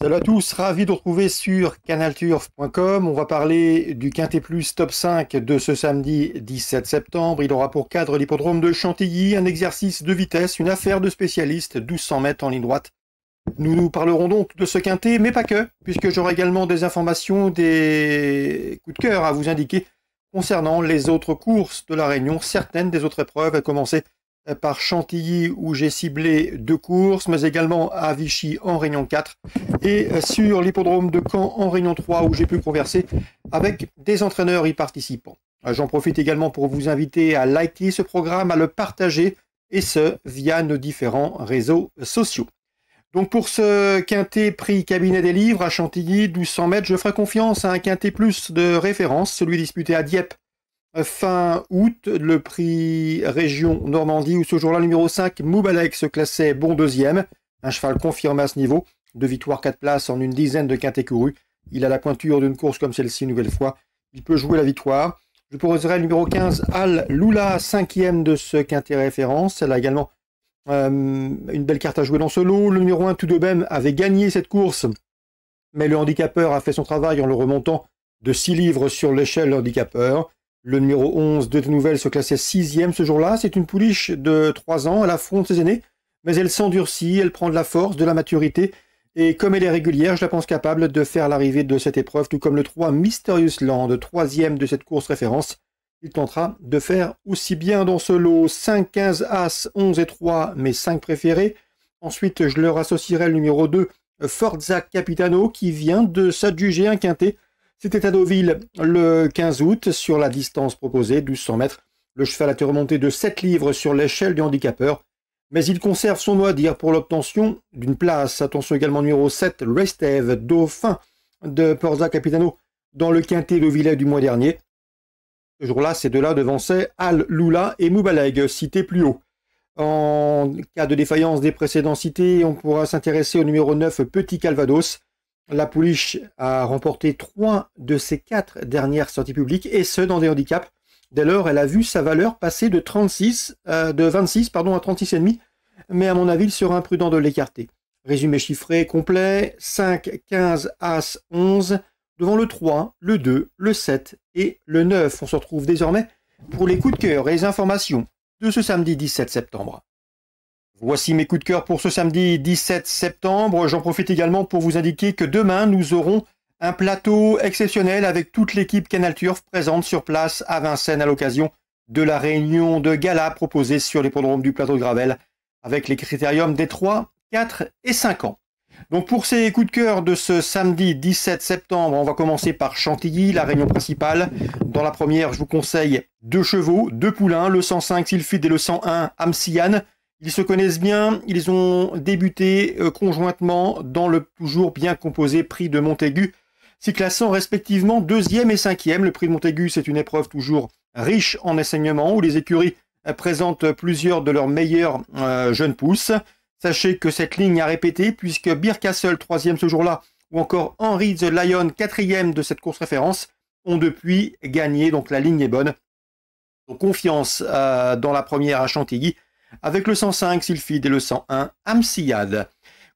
Salut à tous, ravi de vous retrouver sur canalturf.com. On va parler du Quintet Plus Top 5 de ce samedi 17 septembre. Il aura pour cadre l'hippodrome de Chantilly, un exercice de vitesse, une affaire de spécialiste, 1200 mètres en ligne droite. Nous parlerons donc de ce Quintet, mais pas que, puisque j'aurai également des informations, des coups de cœur à vous indiquer concernant les autres courses de la Réunion, certaines des autres épreuves, à commencer par Chantilly où j'ai ciblé 2 courses, mais également à Vichy en Réunion 4 et sur l'hippodrome de Caen en Réunion 3 où j'ai pu converser avec des entraîneurs y participant. J'en profite également pour vous inviter à liker ce programme, à le partager et ce via nos différents réseaux sociaux. Donc pour ce Quintet prix cabinet des livres à Chantilly, 1200 mètres, je ferai confiance à un Quintet Plus de référence, celui disputé à Dieppe fin août, le prix région Normandie, où ce jour-là, numéro 5, Moubalek se classait bon deuxième. Un cheval confirmé à ce niveau, 2 victoires, 4 places en une dizaine de quintets courus. Il a la pointure d'une course comme celle-ci une nouvelle fois. Il peut jouer la victoire. Je proposerai le numéro 15, Al Lula, 5e de ce quintet référence. Elle a également une belle carte à jouer dans ce lot. Le numéro 1, tout de même, avait gagné cette course, mais le handicapeur a fait son travail en le remontant de 6 livres sur l'échelle handicapeur. Le numéro 11 de Nouvelle se classait 6e ce jour-là. C'est une pouliche de 3 ans. Elle affronte ses aînés, mais elle s'endurcit, elle prend de la force, de la maturité. Et comme elle est régulière, je la pense capable de faire l'arrivée de cette épreuve, tout comme le 3 Mysterious Land, 3e de cette course référence. Il tentera de faire aussi bien dans ce lot. 5, 15, As, 11 et 3, mes 5 préférés. Ensuite, je leur associerai le numéro 2, Forza Capitano, qui vient de s'adjuger un quintet. C'était à Deauville le 15 août, sur la distance proposée, 1200 mètres. Le cheval a été remonté de 7 livres sur l'échelle du handicapeur, mais il conserve son mot à dire pour l'obtention d'une place. Attention également numéro 7, Resteve, dauphin de Forza Capitano, dans le quintet Deauvillais du mois dernier. Ce jour-là, ces deux-là devançaient Al Lula et Moubaleg, cités plus haut. En cas de défaillance des précédents cités, on pourra s'intéresser au numéro 9, Petit Calvados. La pouliche a remporté 3 de ses 4 dernières sorties publiques, et ce, dans des handicaps. Dès lors, elle a vu sa valeur passer de 26 à 36,5, mais à mon avis, il sera imprudent de l'écarter. Résumé chiffré complet, 5, 15, As, 11, devant le 3, le 2, le 7 et le 9. On se retrouve désormais pour les coups de cœur et les informations de ce samedi 17 septembre. Voici mes coups de cœur pour ce samedi 17 septembre. J'en profite également pour vous indiquer que demain, nous aurons un plateau exceptionnel avec toute l'équipe Canal Turf présente sur place à Vincennes à l'occasion de la réunion de gala proposée sur l'hippodrome du plateau de Gravel avec les critériums des 3, 4 et 5 ans. Donc pour ces coups de cœur de ce samedi 17 septembre, on va commencer par Chantilly, la réunion principale. Dans la première, je vous conseille 2 chevaux, 2 poulains, le 105 Sylphide et le 101 Amsian. Ils se connaissent bien, ils ont débuté conjointement dans le toujours bien composé prix de Montaigu, s'y classant respectivement 2e et 5e. Le prix de Montaigu, c'est une épreuve toujours riche en enseignements, où les écuries présentent plusieurs de leurs meilleurs jeunes pousses. Sachez que cette ligne a répété, puisque Beer Castle, 3e ce jour-là, ou encore Henry the Lion, 4e de cette course référence, ont depuis gagné, donc la ligne est bonne. Donc confiance dans la première à Chantilly, avec le 105 Sylphide et le 101 Amsiad.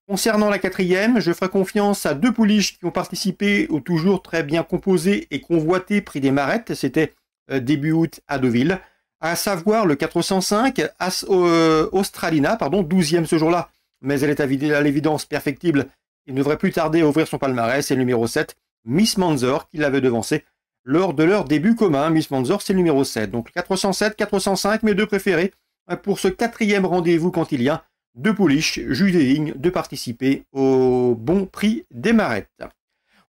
Concernant la 4e, je ferai confiance à 2 pouliches qui ont participé au toujours très bien composé et convoité prix des Marettes. C'était début août à Deauville. À savoir le 405 Australina, 12e ce jour-là, mais elle est à l'évidence perfectible. Il ne devrait plus tarder à ouvrir son palmarès. Et le numéro 7, Miss Manzor, qui l'avait devancé lors de leur début commun. Miss Manzor, c'est le numéro 7. Donc 407, 405, mes 2 préférés pour ce 4e rendez-vous quand il y a 2 pouliches, juge des lignes, de participer au bon prix des Marettes.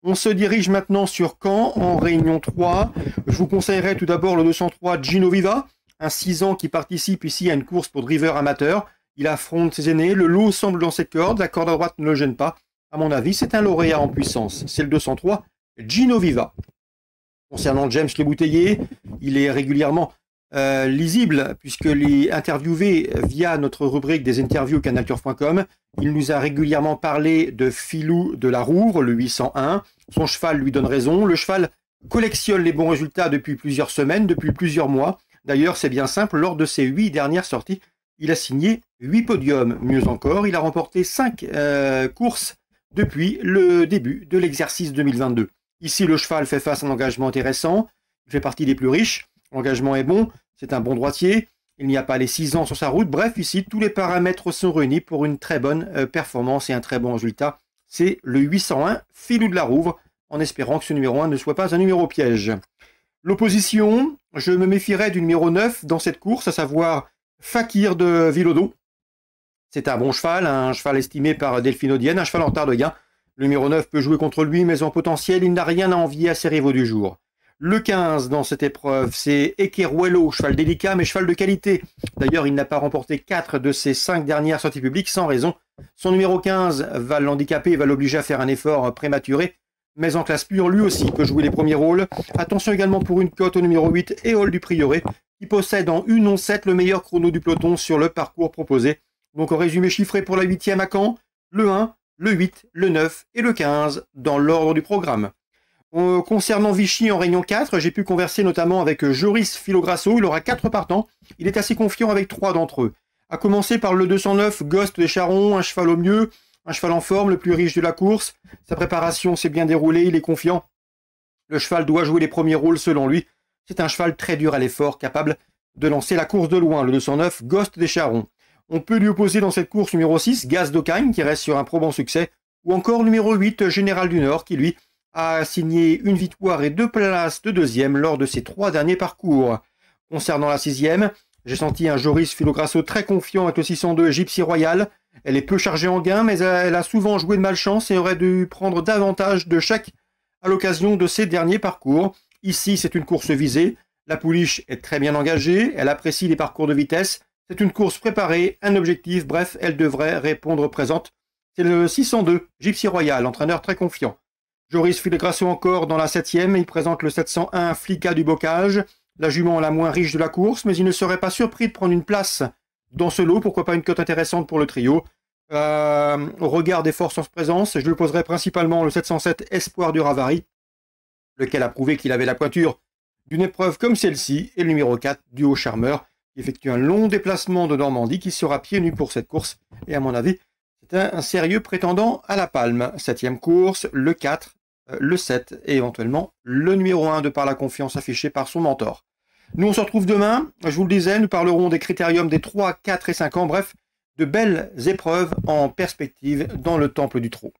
On se dirige maintenant sur Caen, en Réunion 3. Je vous conseillerais tout d'abord le 203 Gino Viva, un 6 ans qui participe ici à une course pour driver amateur. Il affronte ses aînés, le lot semble dans cette corde, la corde à droite ne le gêne pas. À mon avis, c'est un lauréat en puissance. C'est le 203 Gino Viva. Concernant James Le Bouteiller, il est régulièrement lisible, puisqu'il est interviewé via notre rubrique des interviews canalturf.com. Il nous a régulièrement parlé de Filou de la Rouvre, le 801. Son cheval lui donne raison. Le cheval collectionne les bons résultats depuis plusieurs semaines, depuis plusieurs mois. D'ailleurs, c'est bien simple, lors de ses 8 dernières sorties, il a signé 8 podiums. Mieux encore, il a remporté 5 courses depuis le début de l'exercice 2022. Ici, le cheval fait face à un engagement intéressant, il fait partie des plus riches, l'engagement est bon, c'est un bon droitier, il n'y a pas les 6 ans sur sa route, bref, ici, tous les paramètres sont réunis pour une très bonne performance et un très bon résultat. C'est le 801 Filou de la Rouvre, en espérant que ce numéro 1 ne soit pas un numéro piège. L'opposition, je me méfierais du numéro 9 dans cette course, à savoir Fakir de Vilodo. C'est un bon cheval, un cheval estimé par Delphine Audienne, un cheval en retard de gain. Le numéro 9 peut jouer contre lui, mais en potentiel, il n'a rien à envier à ses rivaux du jour. Le 15 dans cette épreuve, c'est Ekeruelo, cheval délicat mais cheval de qualité. D'ailleurs, il n'a pas remporté 4 de ses 5 dernières sorties publiques sans raison. Son numéro 15 va l'handicaper et va l'obliger à faire un effort prématuré. Mais en classe pure, lui aussi peut jouer les premiers rôles. Attention également pour une cote au numéro 8, Éole du Prieuré, qui possède en 1:11:7 le meilleur chrono du peloton sur le parcours proposé. Donc en résumé chiffré pour la 8e à Caen, le 1, le 8, le 9 et le 15 dans l'ordre du programme. Concernant Vichy en Réunion 4, j'ai pu converser notamment avec Joris Filograsso, il aura 4 partants, il est assez confiant avec 3 d'entre eux. À commencer par le 209, Ghost des Charons, un cheval au mieux, un cheval en forme, le plus riche de la course. Sa préparation s'est bien déroulée, il est confiant. Le cheval doit jouer les premiers rôles selon lui. C'est un cheval très dur à l'effort, capable de lancer la course de loin, le 209, Ghost des Charons. On peut lui opposer dans cette course numéro 6, Gaz d'Ocagne, qui reste sur un probant succès, ou encore numéro 8, Général du Nord, qui lui a signé une victoire et 2 places de deuxième lors de ses 3 derniers parcours. Concernant la 6e, j'ai senti un Joris Filograsso très confiant avec le 602 Gypsy Royal. Elle est peu chargée en gain, mais elle a souvent joué de malchance et aurait dû prendre davantage de chèques à l'occasion de ses derniers parcours. Ici, c'est une course visée. La pouliche est très bien engagée, elle apprécie les parcours de vitesse. C'est une course préparée, un objectif, bref, elle devrait répondre présente. C'est le 602 Gypsy Royal, entraîneur très confiant. Joris Filograsso encore dans la 7e, il présente le 701 Flica du Bocage, la jument la moins riche de la course, mais il ne serait pas surpris de prendre une place dans ce lot, pourquoi pas une cote intéressante pour le trio. Au regard des forces en présence, je lui poserai principalement le 707 Espoir du Ravary, lequel a prouvé qu'il avait la pointure d'une épreuve comme celle-ci, et le numéro 4 du Haut Charmeur, qui effectue un long déplacement de Normandie, qui sera pieds nus pour cette course, et à mon avis, c'est un sérieux prétendant à la palme. 7e course, le 4, le 7 et éventuellement le numéro 1 de par la confiance affichée par son mentor. Nous on se retrouve demain, je vous le disais, nous parlerons des critériums des 3, 4 et 5 ans, bref, de belles épreuves en perspective dans le temple du trot.